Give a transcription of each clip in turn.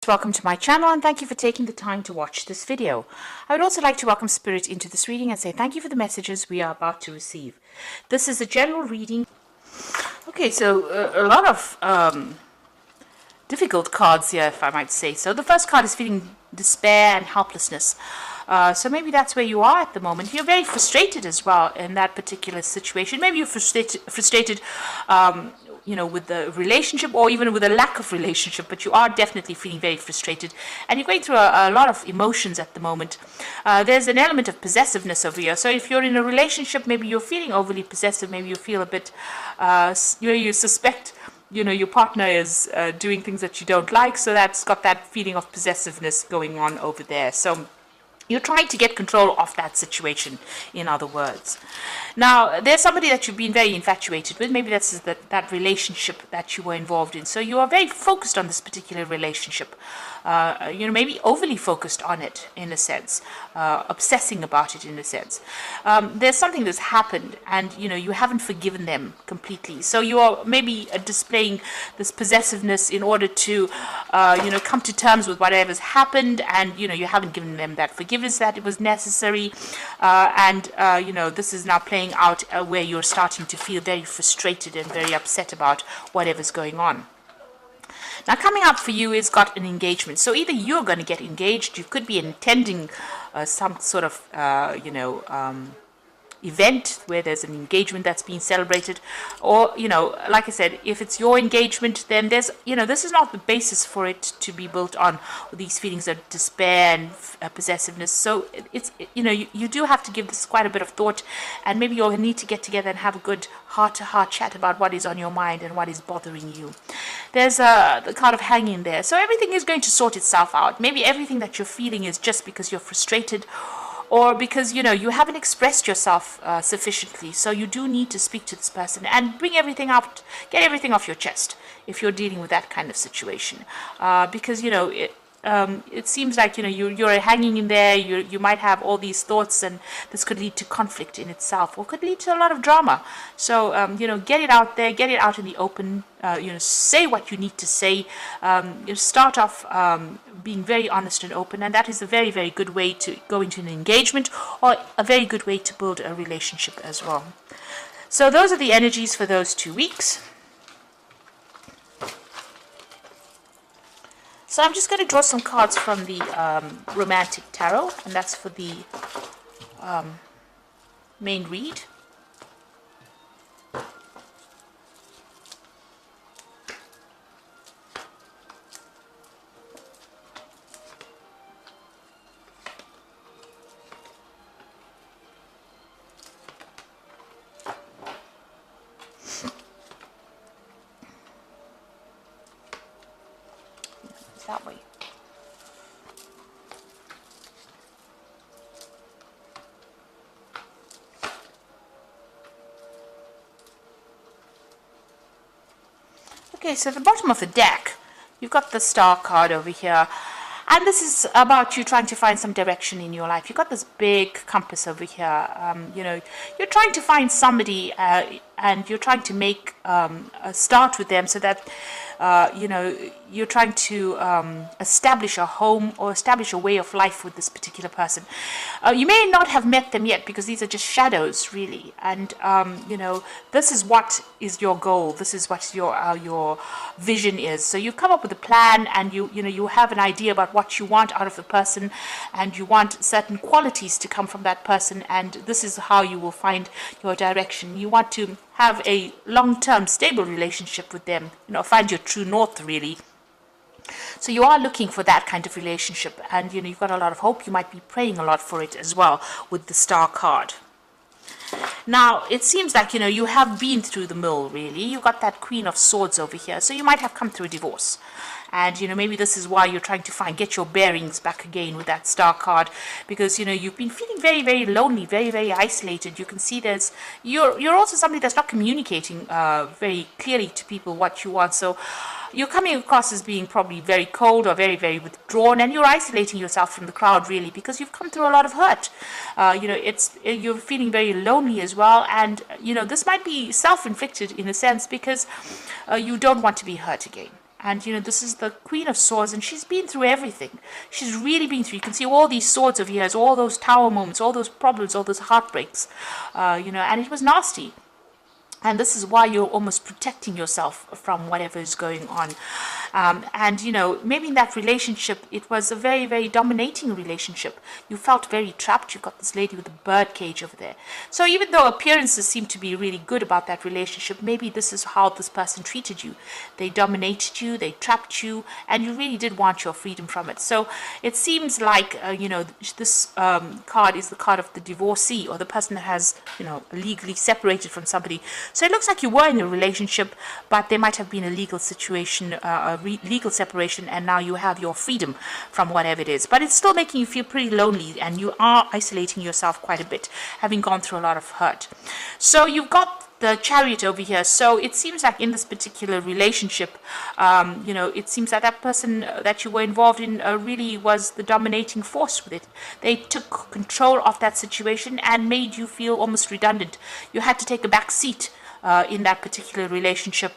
Welcome to my channel and thank you for taking the time to watch this video. I would also like to welcome Spirit into this reading and say thank you for the messages we are about to receive. This is a general reading. Okay, so a lot of difficult cards here, if I might say so. The first card is feeling despair and helplessness. So maybe that's where you are at the moment. You're very frustrated as well in that particular situation. Maybe you're frustrated with the relationship or even with a lack of relationship, but you are definitely feeling very frustrated and you're going through a lot of emotions at the moment. There's an element of possessiveness over here. So if you're in a relationship, maybe you're feeling overly possessive, maybe you feel a bit, you suspect your partner is doing things that you don't like, so that's got that feeling of possessiveness going on over there. So you're trying to get control of that situation, in other words. Now, there's somebody that you've been very infatuated with. Maybe that's that relationship that you were involved in. So you are very focused on this particular relationship. Maybe overly focused on it, in a sense. Obsessing about it, in a sense. There's something that's happened, and, you haven't forgiven them completely. So you are maybe displaying this possessiveness in order to, come to terms with whatever's happened, and, you haven't given them that forgiveness that it was necessary. This is now playing out where you're starting to feel very frustrated and very upset about whatever's going on. Now, coming up for you is got an engagement. So either you're going to get engaged, you could be intending some sort of, event where there's an engagement that's being celebrated, or like I said, if it's your engagement, then there's this is not the basis for it to be built on these feelings of despair and possessiveness. So you do have to give this quite a bit of thought, and maybe you'll need to get together and have a good heart-to-heart chat about what is on your mind and what is bothering you. There's the card of hanging there, so everything is going to sort itself out. Maybe everything that you're feeling is just because you're frustrated, or because you haven't expressed yourself sufficiently. So you do need to speak to this person and bring everything out, get everything off your chest if you're dealing with that kind of situation. Because it seems like you're hanging in there. You might have all these thoughts, and this could lead to conflict in itself, or could lead to a lot of drama. So get it out there, get it out in the open. Say what you need to say. Start off being very honest and open, and that is a very, very good way to go into an engagement, or a very good way to build a relationship as well. So those are the energies for those 2 weeks. So I'm just going to draw some cards from the Romantic Tarot, and that's for the main read. That way. Okay, so at the bottom of the deck, you've got the Star card over here. And this is about you trying to find some direction in your life. You've got this big compass over here. You're trying to find somebody, and you're trying to make a start with them, so that you're trying to establish a home or establish a way of life with this particular person. You may not have met them yet, because these are just shadows, really. And this is what is your goal. This is what your vision is. So you come up with a plan, and you have an idea about what you want out of the person, and you want certain qualities to come from that person, and this is how you will find your direction. You want to have a long-term stable relationship with them, find your true north, really. So you are looking for that kind of relationship, and you've got a lot of hope. You might be praying a lot for it as well with the Star card. Now, it seems like, you have been through the mill, really. You've got that Queen of Swords over here, so you might have come through a divorce. And, maybe this is why you're trying to get your bearings back again with that Star card, because, you've been feeling very, very lonely, very, very isolated. You can see you're also somebody that's not communicating very clearly to people what you want. So you're coming across as being probably very cold or very, very withdrawn, and you're isolating yourself from the crowd, really, because you've come through a lot of hurt. You're feeling very lonely as well, and this might be self-inflicted in a sense, because you don't want to be hurt again. And, this is the Queen of Swords, and she's been through everything. She's really been through. You can see all these swords of yours, all those tower moments, all those problems, all those heartbreaks, and it was nasty. And this is why you're almost protecting yourself from whatever is going on. And, maybe in that relationship, it was a very, very dominating relationship. You felt very trapped. You've got this lady with a bird cage over there. So even though appearances seem to be really good about that relationship, maybe this is how this person treated you. They dominated you, they trapped you, and you really did want your freedom from it. So it seems like, this card is the card of the divorcee, or the person that has, legally separated from somebody. So it looks like you were in a relationship, but there might have been a legal situation, legal separation, and now you have your freedom from whatever it is. But it's still making you feel pretty lonely, and you are isolating yourself quite a bit, having gone through a lot of hurt. So you've got the Chariot over here. So it seems like in this particular relationship, it seems that that person that you were involved in really was the dominating force with it. They took control of that situation and made you feel almost redundant. You had to take a back seat in that particular relationship.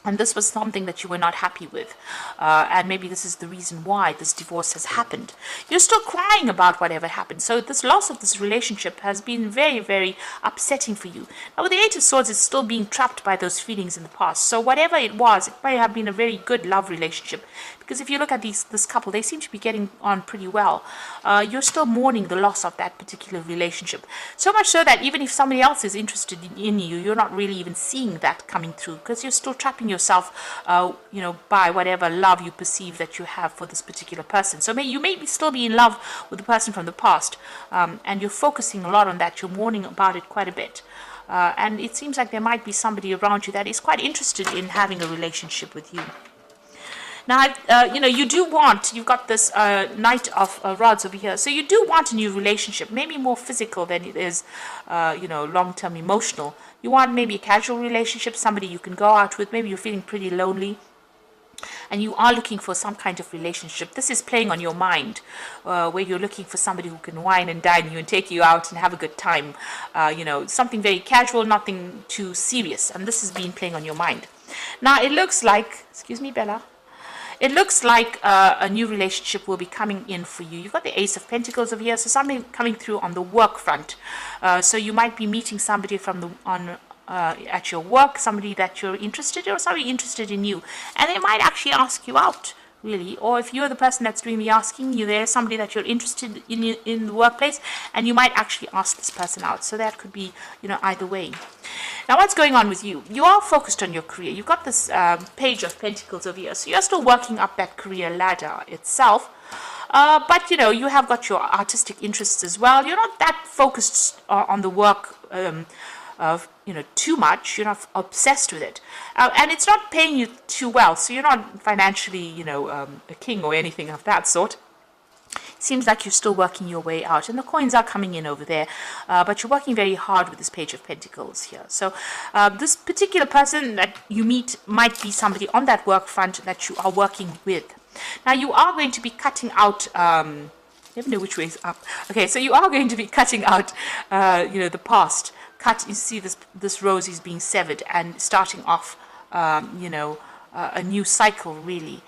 And this was something that you were not happy with. And maybe this is the reason why this divorce has happened. You're still crying about whatever happened. So this loss of this relationship has been very, very upsetting for you. Now with the Eight of Swords, it's still being trapped by those feelings in the past. So whatever it was, it might have been a very good love relationship. Because if you look at this couple, they seem to be getting on pretty well. You're still mourning the loss of that particular relationship. So much so that even if somebody else is interested in you, you're not really even seeing that coming through, because you're still trapping yourself, by whatever love you perceive that you have for this particular person. So you may still be in love with the person from the past, and you're focusing a lot on that. You're mourning about it quite a bit. And it seems like there might be somebody around you that is quite interested in having a relationship with you. Now, you've got this Knight of Rods over here. So you do want a new relationship, maybe more physical than it is, long-term emotional. You want maybe a casual relationship, somebody you can go out with. Maybe you're feeling pretty lonely, and you are looking for some kind of relationship. This is playing on your mind, where you're looking for somebody who can wine and dine you and take you out and have a good time. Something very casual, nothing too serious. And this has been playing on your mind. Now, it looks like, excuse me, Bella. It looks like a new relationship will be coming in for you. You've got the Ace of Pentacles over here, so something coming through on the work front. So you might be meeting somebody at your work, somebody that you're interested in, or somebody interested in you. And they might actually ask you out, really. Or if you're the person that's doing the asking, there's somebody that you're interested in the workplace, and you might actually ask this person out. So that could be, either way. Now, what's going on with you? You are focused on your career. You've got this Page of Pentacles over here. So you're still working up that career ladder itself. But, you have got your artistic interests as well. You're not that focused on the work too much. You're not obsessed with it. And it's not paying you too well. So you're not financially, a king or anything of that sort. Seems like you're still working your way out, and the coins are coming in over there, but you're working very hard with this Page of Pentacles here. So this particular person that you meet might be somebody on that work front that you are working with. Now, you are going to be cutting out, I never know which way is up. Okay, so you are going to be cutting out, the past. You see this rose is being severed and starting off, a new cycle, really.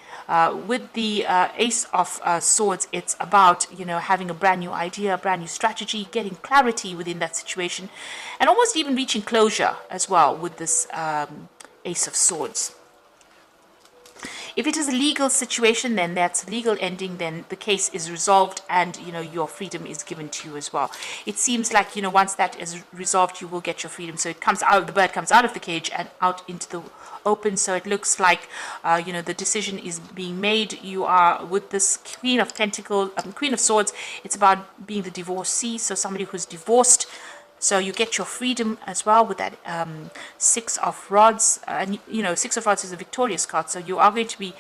With the Ace of Swords, it's about, having a brand new idea, a brand new strategy, getting clarity within that situation, and almost even reaching closure as well with this Ace of Swords. If it is a legal situation, then that's a legal ending, then the case is resolved, and, your freedom is given to you as well. It seems like, once that is resolved, you will get your freedom. So it comes out, the bird comes out of the cage and out into the open. So it looks like, the decision is being made. You are with this Queen of Pentacles, Queen of Swords. It's about being the divorcee, so somebody who's divorced. So you get your freedom as well with that Six of Rods. And, Six of Rods is a victorious card. So you are going to be,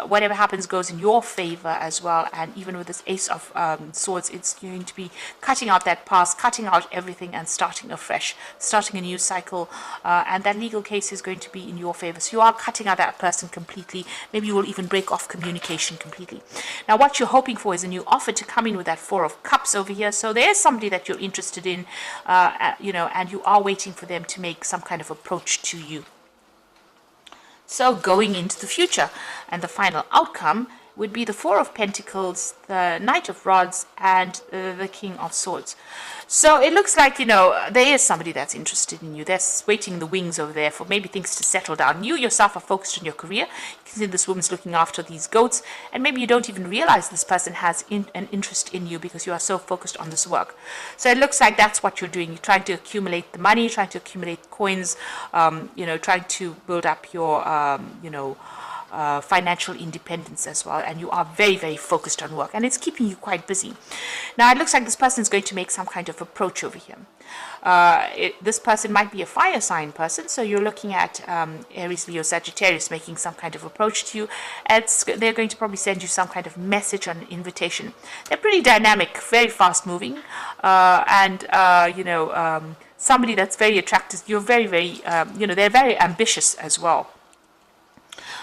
whatever happens goes in your favor as well. And even with this Ace of Swords, it's going to be cutting out that past, cutting out everything and starting afresh, starting a new cycle. And that legal case is going to be in your favor. So you are cutting out that person completely. Maybe you will even break off communication completely. Now, what you're hoping for is a new offer to come in with that Four of Cups over here. So there's somebody that you're interested in, and you are waiting for them to make some kind of approach to you. So going into the future, and the final outcome would be the Four of Pentacles, the Knight of Rods, and the King of Swords. So it looks like, you know, there is somebody that's interested in you. They're waiting in the wings over there for maybe things to settle down. You yourself are focused on your career. You can see this woman's looking after these goats, and maybe you don't even realize this person has an interest in you because you are so focused on this work. So it looks like that's what you're doing. You're trying to accumulate the money, trying to accumulate coins, you know, trying to build up your, you know, financial independence as well, and you are very, very focused on work, and it's keeping you quite busy. Now it looks like this person is going to make some kind of approach over here. This person might be a fire sign person, so you're looking at Aries, Leo, Sagittarius making some kind of approach to you. They're going to probably send you some kind of message or an invitation. They're pretty dynamic, very fast moving, and you know, somebody that's very attractive. You're very, very, you know, they're very ambitious as well.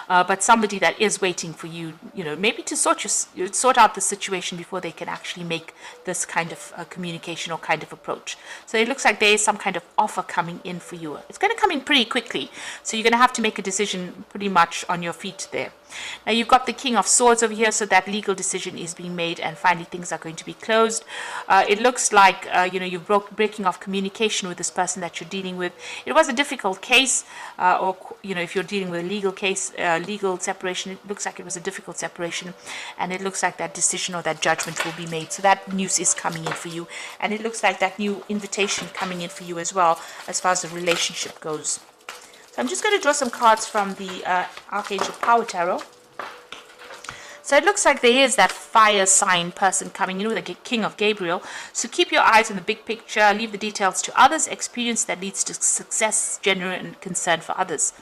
But somebody that is waiting for you, you know, maybe to sort out the situation before they can actually make this kind of communication or kind of approach. So it looks like there is some kind of offer coming in for you. It's going to come in pretty quickly, so you're going to have to make a decision pretty much on your feet there. Now you've got the King of Swords over here, so that legal decision is being made, and finally things are going to be closed. It looks like you know, you're breaking off communication with this person that you're dealing with. It was a difficult case, or you know, if you're dealing with a legal case, legal separation, it looks like it was a difficult separation, and it looks like that decision or that judgment will be made. So that news is coming in for you, and it looks like that new invitation coming in for you as well, as far as the relationship goes. So I'm just going to draw some cards from the Archangel Power Tarot. So it looks like there is that fire sign person coming in with the King of Gabriel. So keep your eyes on the big picture, leave the details to others, experience that leads to success, genuine concern for others.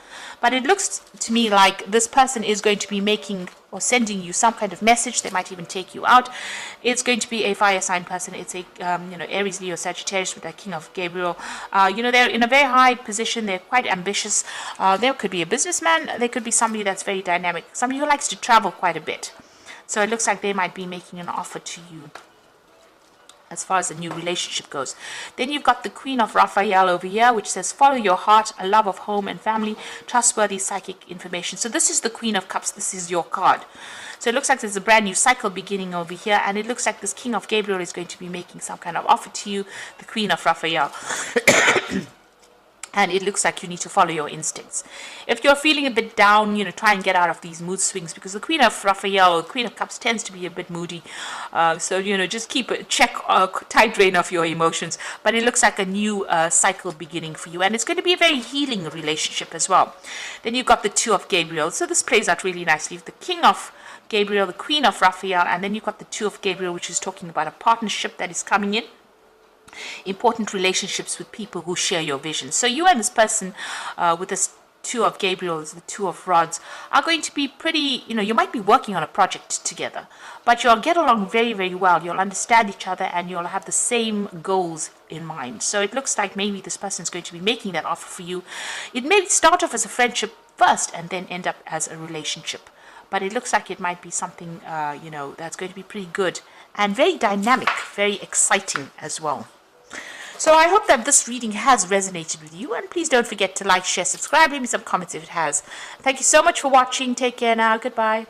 But it looks to me like this person is going to be making or sending you some kind of message. They might even take you out. It's going to be a fire sign person. It's a you know, Aries, Leo, Sagittarius with that King of Gabriel. You know, they're in a very high position. They're quite ambitious. There could be a businessman. There could be somebody that's very dynamic. Somebody who likes to travel quite a bit. So it looks like they might be making an offer to you as far as the new relationship goes. Then you've got the Queen of Raphael over here, which says, follow your heart, a love of home and family, trustworthy psychic information. So this is the Queen of Cups. This is your card. So it looks like there's a brand new cycle beginning over here, and it looks like this King of Gabriel is going to be making some kind of offer to you, the Queen of Raphael. And it looks like you need to follow your instincts. If you're feeling a bit down, you know, try and get out of these mood swings, because the Queen of Raphael, or Queen of Cups, tends to be a bit moody. So, you know, just keep a tight rein of your emotions. But it looks like a new cycle beginning for you. And it's going to be a very healing relationship as well. Then you've got the Two of Gabriel. So this plays out really nicely. The King of Gabriel, the Queen of Raphael, and then you've got the Two of Gabriel, which is talking about a partnership that is coming in. Important relationships with people who share your vision. So you and this person with this Two of Gabriel, the Two of Rods, are going to be pretty, you know, you might be working on a project together, but you'll get along very, very well. You'll understand each other, and you'll have the same goals in mind. So it looks like maybe this person is going to be making that offer for you. It may start off as a friendship first and then end up as a relationship. But it looks like it might be something, you know, that's going to be pretty good and very dynamic, very exciting as well. So I hope that this reading has resonated with you, and please don't forget to like, share, subscribe, leave me some comments if it has. Thank you so much for watching. Take care now. Goodbye.